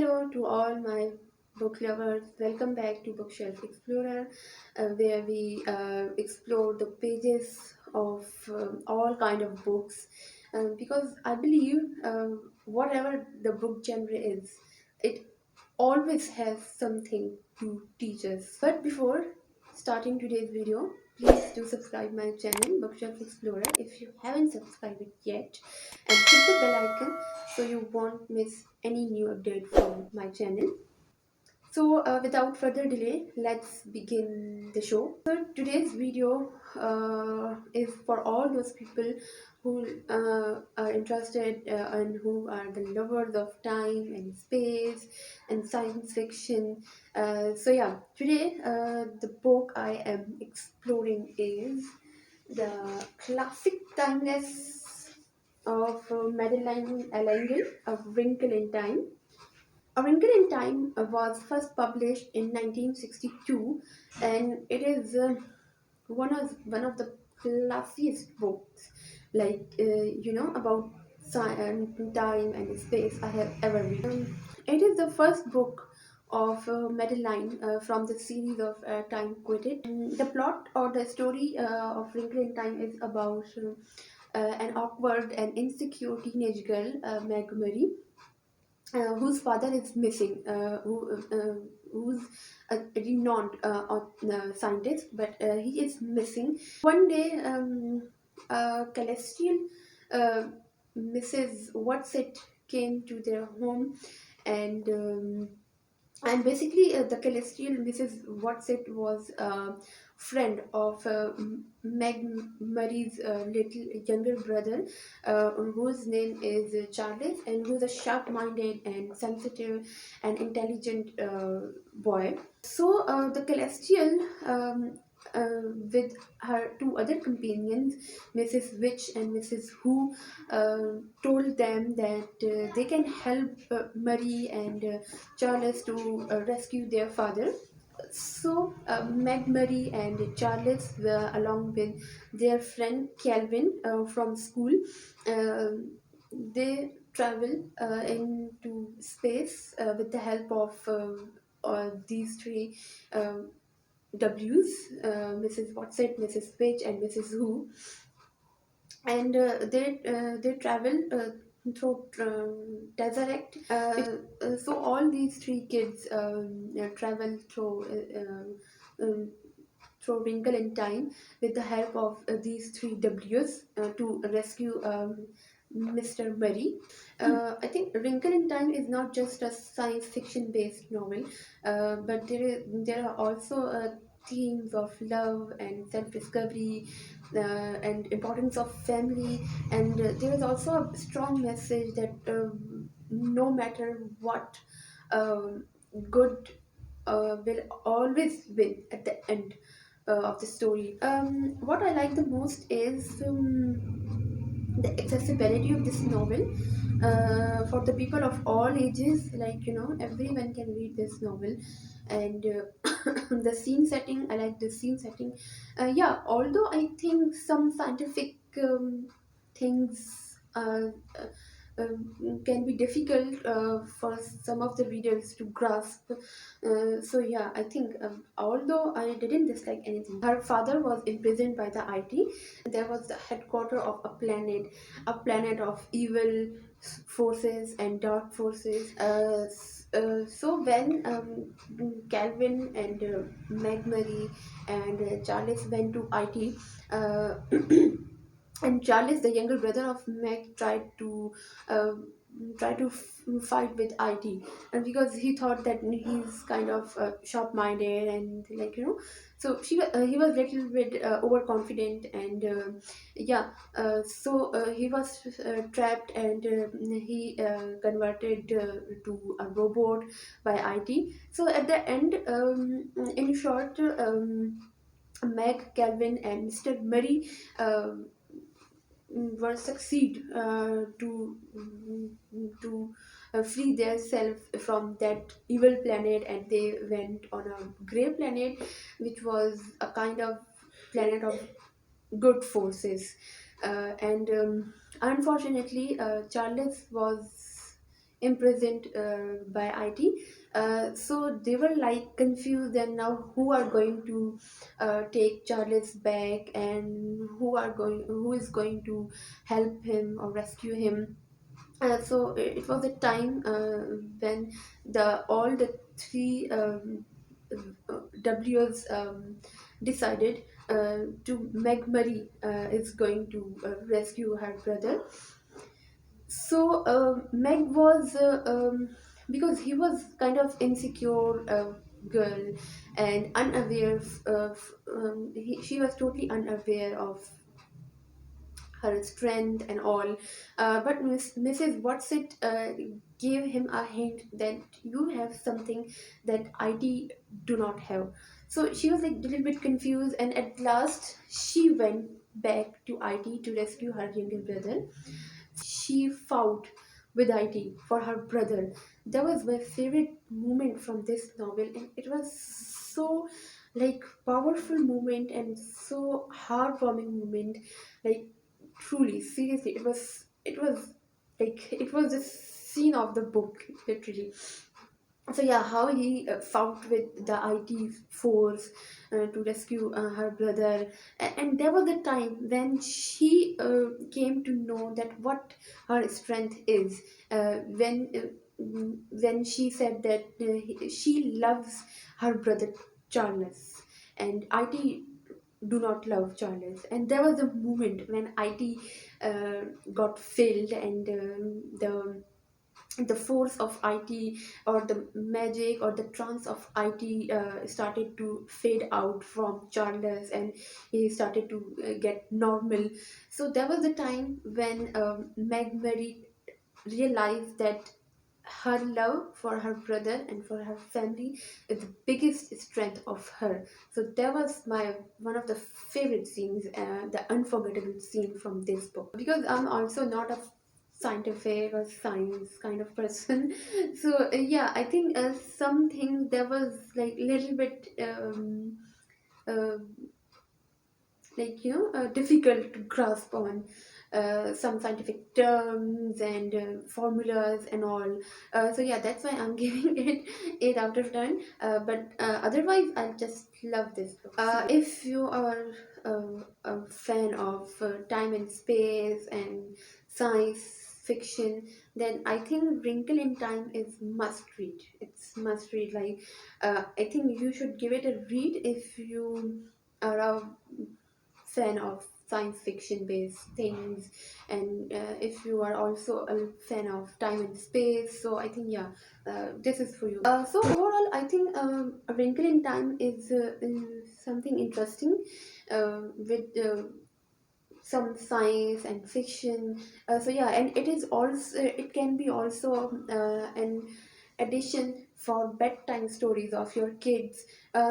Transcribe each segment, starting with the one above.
Hello to all my book lovers. Welcome back to Bookshelf Explorer, where we explore the pages of all kind of books. Because I believe whatever the book genre is, it always has something to teach us. But before starting today's video, please do subscribe my channel Bookshelf Explorer if you haven't subscribed it yet, and hit the bell icon so you won't miss any new update from my channel. So, without further delay, let's begin the show. So, today's video is for all those people who are interested and who are the lovers of time and space and science fiction. So, today the book I am exploring is the classic timeless of Madeleine L'Engle, A Wrinkle in Time. A Wrinkle in Time was first published in 1962, and it is one of the classiest books, about time and space I have ever read. It is the first book of Madeline from the series of Time Quitted. And the plot or the story of Wrinkle in Time is about an awkward and insecure teenage girl, Meg Murray, whose father is missing, who's a renowned scientist, but he is missing. One day, celestial uh, Mrs. Whatsit came to their home, and basically the celestial Mrs. Whatsit was a friend of Meg Murray's little younger brother, whose name is Charles, and who's a sharp-minded and sensitive and intelligent boy. So the celestial, with her two other companions, Mrs. Witch and Mrs. Who, told them that they can help Murray and Charles to rescue their father. So, Meg Murray and Charles, along with their friend Calvin from school, uh, they travel into space with the help of these three um W's, Mrs. Watson, Mrs. Page, and Mrs. Who, and they travel through Tesseract. So all these three kids travel through Wrinkle in Time with the help of these three W's to rescue Mr. Murray. I think Wrinkle in Time is not just a science fiction based novel, but there are also themes of love and self discovery and importance of family, and there is also a strong message that no matter what, um, good will always win at the end of the story. What I like the most is the accessibility of this novel for the people of all ages. Like, everyone can read this novel, and the scene setting. I like the scene setting. Yeah, although I think some scientific things can be difficult for some of the readers to grasp. So yeah, I think although I didn't dislike anything, her father was imprisoned by the IT. There was the headquarter of a planet of evil forces and dark forces. So when Calvin and Meg Murray and Charles went to IT, uh, and Charles, the younger brother of Meg, uh, fight with IT, and because he thought that he's kind of sharp-minded and, so he was little bit overconfident, and he was trapped, and he converted to a robot by IT. So at the end, in short, Meg, Calvin, and Mr. Murray were succeed to free their self from that evil planet, and they went on a grey planet, which was a kind of planet of good forces. And unfortunately, Charles was imprisoned by IT. So they were like confused, and now who are going to take Charles back, and who is going to help him or rescue him. So it was a time when the all the three W's decided to Meg Murray is going to rescue her brother. So Meg was because he was kind of insecure girl and unaware she was totally unaware of her strength and all. But Mrs. Watson gave him a hint that you have something that IT do not have. So she was like a little bit confused, and at last she went back to IT to rescue her younger brother. She fought with IT for her brother. That was my favorite moment from this novel, and it was so like powerful moment and so heartwarming moment. Like truly, seriously, it was like it was the scene of the book, literally. So yeah, how he fought with the IT force to rescue her brother. And there was a time when she came to know that what her strength is, when she said that she loves her brother Charles, and IT do not love Charles. And there was a moment when IT got failed, and the force of IT or the magic or the trance of IT started to fade out from Charles, and he started to get normal. So there was a time when Meg Mary realized that her love for her brother and for her family is the biggest strength of her. So that was my one of the favorite scenes, the unforgettable scene from this book. Because I'm also not a scientific or science kind of person, so yeah, I think something that was like little bit uh, difficult to grasp on some scientific terms and formulas and all. So yeah, that's why I'm giving it 8 out of 10. But otherwise, I just love this book. If you are a fan of time and space and science fiction, then I think Wrinkle in Time is must read. It's must read. Like I think you should give it a read if you are a fan of science fiction based things, and if you are also a fan of time and space, so I think yeah, this is for you. So overall, I think A Wrinkle in Time is something interesting with some science and fiction. So yeah, and it is also, it can be also an addition for bedtime stories of your kids,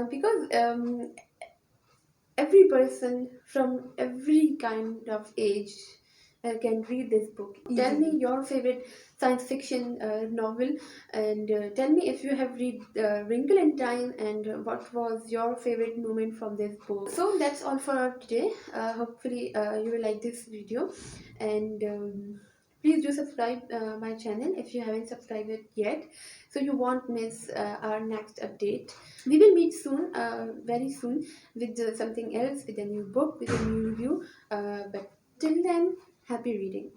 because every person from every kind of age can read this book. Tell me your favorite science fiction novel, and tell me if you have read Wrinkle in Time, and what was your favorite moment from this book. So that's all for today. Hopefully you will like this video, and please do subscribe my channel if you haven't subscribed it yet, so you won't miss our next update. We will meet soon, very soon, with something else, with a new book, with a new review. But till then, happy reading.